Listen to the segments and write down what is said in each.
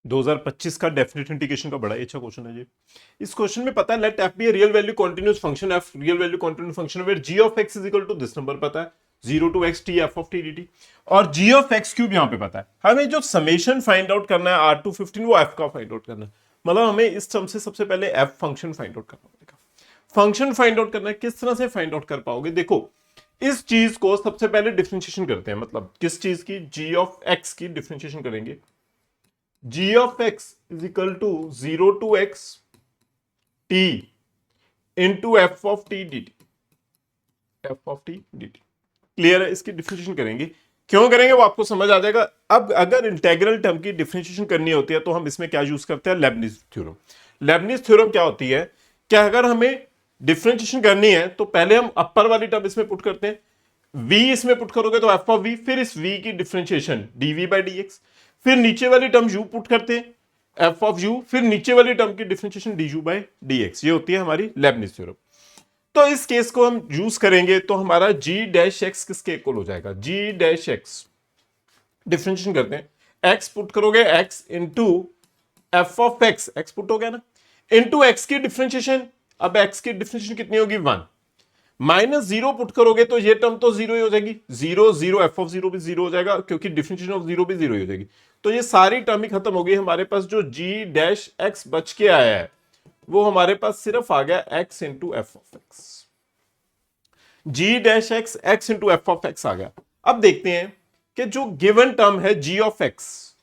2025 का definite integration का बड़ा अच्छा क्वेश्चन है जी। इस क्वेश्चन में पता है let F be a real value continuous function, F real value continuous function where G of X is equal to this number पता है 0 to X T F of T D T, और G of X cube यहां पे पता है। हमें जो summation find out करना है आर टू 15 वो एफ का फाइंड आउट करना है, मतलब हमें इस टर्म से सबसे पहले एफ फंक्शन फाइंड आउट करना पड़ेगा। फंक्शन फाइंड आउट करना है, किस तरह से फाइंड आउट कर पाओगे, देखो इस चीज को सबसे पहले डिफरेंशिएशन करते हैं, मतलब किस चीज की, जी ऑफ एक्स की डिफरेंशिएशन करेंगे। g of x is equal to 0 to x t into f of t dt, f of t dt clear है। इसकी डिफरेंशिएशन करेंगे, क्यों करेंगे वो आपको समझ आ जाएगा। अब अगर इंटेग्रल टर्म की डिफरेंशिएशन करनी होती है तो हम इसमें क्या यूज करते हैं, लेबनिज थ्योरम। लेबनिज थ्योरम क्या होती है, क्या अगर हमें डिफरेंशिएशन करनी है तो पहले हम अपर वाली टर्म इसमें पुट करते हैं, v इसमें पुट करोगे तो f ऑफ v, फिर इस v की डिफरेंशिएशन dv बाई dx, फिर नीचे वाली टर्म u पुट करते हैं f ऑफ u, फिर नीचे वाली टर्म की डिफरेंशिएशन du बाई dx, ये होती है हमारी लेबनिज थ्योरम। तो इस केस को हम यूज करेंगे तो हमारा g डैश x किसके इक्वल हो जाएगा, g डैश x डिफरेंशिएशन करते हैं, x पुट करोगे x into F of x, x put हो गया ना, इंटू एक्स की डिफरेंशिएशन, अब x की डिफरेंशिएशन कितनी होगी 1, माइनस 0 पुट करोगे तो ये टर्म तो 0 ही हो जाएगी, 0 0 एफ ऑफ 0 भी 0 हो जाएगा क्योंकि डिफरेंशिएशन ऑफ 0 भी 0 ही हो जाएगी। तो ये सारी टर्म ही खत्म हो गई, हमारे पास जो g डैश x बच के आया है वो हमारे पास सिर्फ आ गया x into F of X, G dash X X into F of X आ गया। अब देखते हैं कि जो गिवन टर्म है g of X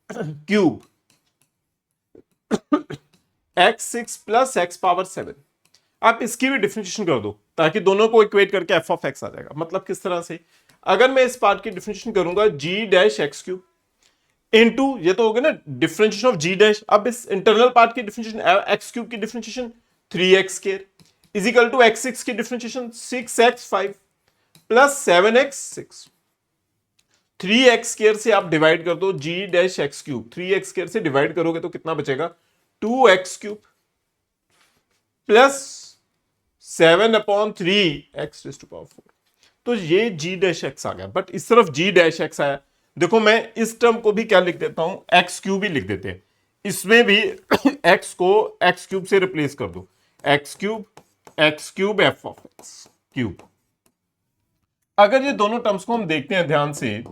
cube x6 plus X power 7, आप इसकी भी डिफरेंशिएशन कर दो ताकि दोनों को इक्वेट करके एफ ऑफ एक्स आ जाएगा। मतलब किस तरह से, अगर मैं इस पार्ट की डिफरेंशिएशन करूंगा g dash X cube into, ये तो हो गया ना डिफरेंशिएशन ऑफ g डैश, अब इस इंटरनल पार्ट की डिफरेंशिएशन एक्स क्यूब की differentiation 3x square is equal to x6 की differentiation 6x5 plus 7x6, 3x square से आप डिवाइड कर दो g dash X cube, 3x square से डिवाइड करोगे तो कितना बचेगा 2x cube plus 7/3 X to power 4। तो ये g डैश एक्स आ गया, बट इस तरफ g डैश एक्स आया। देखो मैं इस टर्म को भी क्या लिख देता हूं, एक्स क्यूब ही लिख देते हैं, इसमें भी x को एक्स क्यूब से रिप्लेस कर दो, x cube F of X cube. अगर ये दोनों टर्म्स को हम देखते हैं ध्यान से,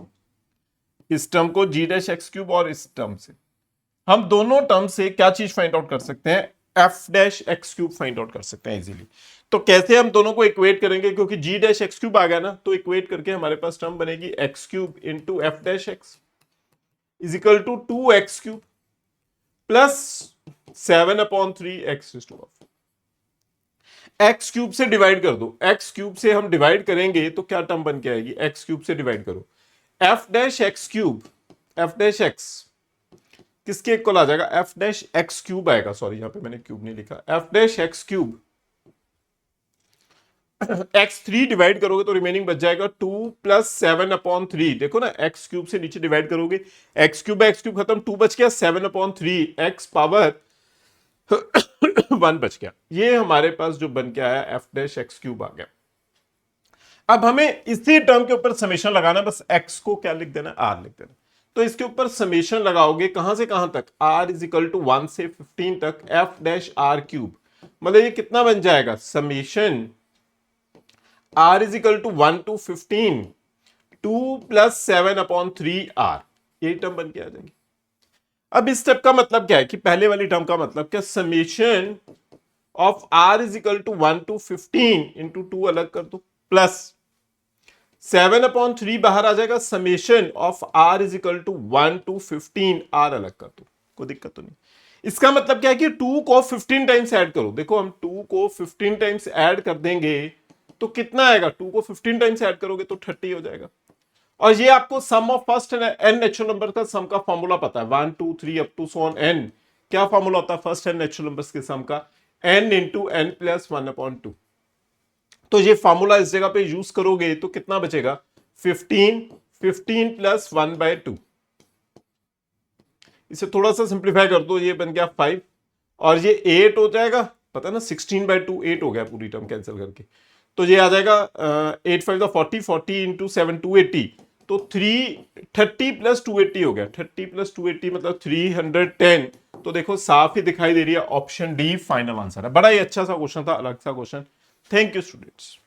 इस टर्म को g डैश एक्स क्यूब और इस टर्म से, हम दोनों टर्म से क्या चीज फाइंड आउट कर सकते हैं, F dash X cube find out कर सकते हैं इजीली। तो कैसे हम दोनों को इक्वेट करेंगे, क्योंकि g डैश एक्स क्यूब आ गया ना, तो इक्वेट करके हमारे पास टर्म बनेगी X cube into F dash X is equal to 2x cube plus 7/3 X to power 4। X cube से डिवाइड कर दो, एक्स क्यूब से हम डिवाइड करेंगे तो क्या टर्म बन के आएगी, एक्स क्यूब से डिवाइड करो, F dash X cube, F dash x किसके इक्वल आ जाएगा, एफ डैश एक्स क्यूब आएगा, सॉरी यहां पे मैंने क्यूब नहीं लिखा, F dash X cube x3 divide करोगे तो रिमेनिंग बच जाएगा 2 प्लस 7/3, देखो ना एक्स क्यूब से नीचे डिवाइड करोगे, एक्स क्यूब खत्म, 2 बच गया, 7/3 एक्स पावर 1 बच गया। ये हमारे पास जो बन के आया एफ डैश एक्स क्यूब आ गया। अब हमें इसी टर्म के ऊपर समेशन लगाना, बस x को क्या लिख देना, r लिख देना। तो इसके ऊपर समेशन लगाओगे कहां से कहां तक, r इज इक्वल टू 1 से 15 तक एफ डैश आर क्यूब, मतलब ये कितना बन जाएगा, summation r is equal to 1 to 15 2 plus 7/3 r, यही टर्म बन के आ जाएगी। अब इस स्टेप का मतलब क्या है कि पहले वाली टर्म का मतलब क्या, summation of r is equal to 1 to 15 into 2 अलग कर दो, प्लस 7/3 बाहर आ जाएगा, summation of r is equal to 1 to 15 r अलग कर दो, कोई दिक्कत तो नहीं। इसका मतलब क्या है कि 2 को 15 टाइम्स ऐड करो, देखो हम 2 को 15 टाइम्स ऐड कर देंगे तो कितना आएगा, 2 को 15 टाइम्स ऐड करोगे तो 30 हो जाएगा। और ये आपको sum of first N natural number का सम का फॉर्मूला पता है, 1 2 3 up to so on n, क्या फॉर्मूला होता है फर्स्ट एन नेचुरल नंबर्स के सम का, n इंटू n प्लस 1/2। तो ये फॉर्मूला इस जगह पे यूज करोगे तो कितना बचेगा, 15 प्लस 1/2, इसे थोड़ा सा सिंप्लीफाई कर दो, ये बन गया 5 और ये 8 हो जाएगा, पता ना 16/2 8 हो गया पूरी टर्म कैंसिल करके, तो ये आ जाएगा 8 5 40 40 इंटू 7 280, तो 330 प्लस 280 हो गया, 30 प्लस 280 मतलब 310। तो देखो साफ ही दिखाई दे रही है ऑप्शन डी फाइनल आंसर है। बड़ा ही अच्छा सा क्वेश्चन था, अलग सा क्वेश्चन। Thank you students.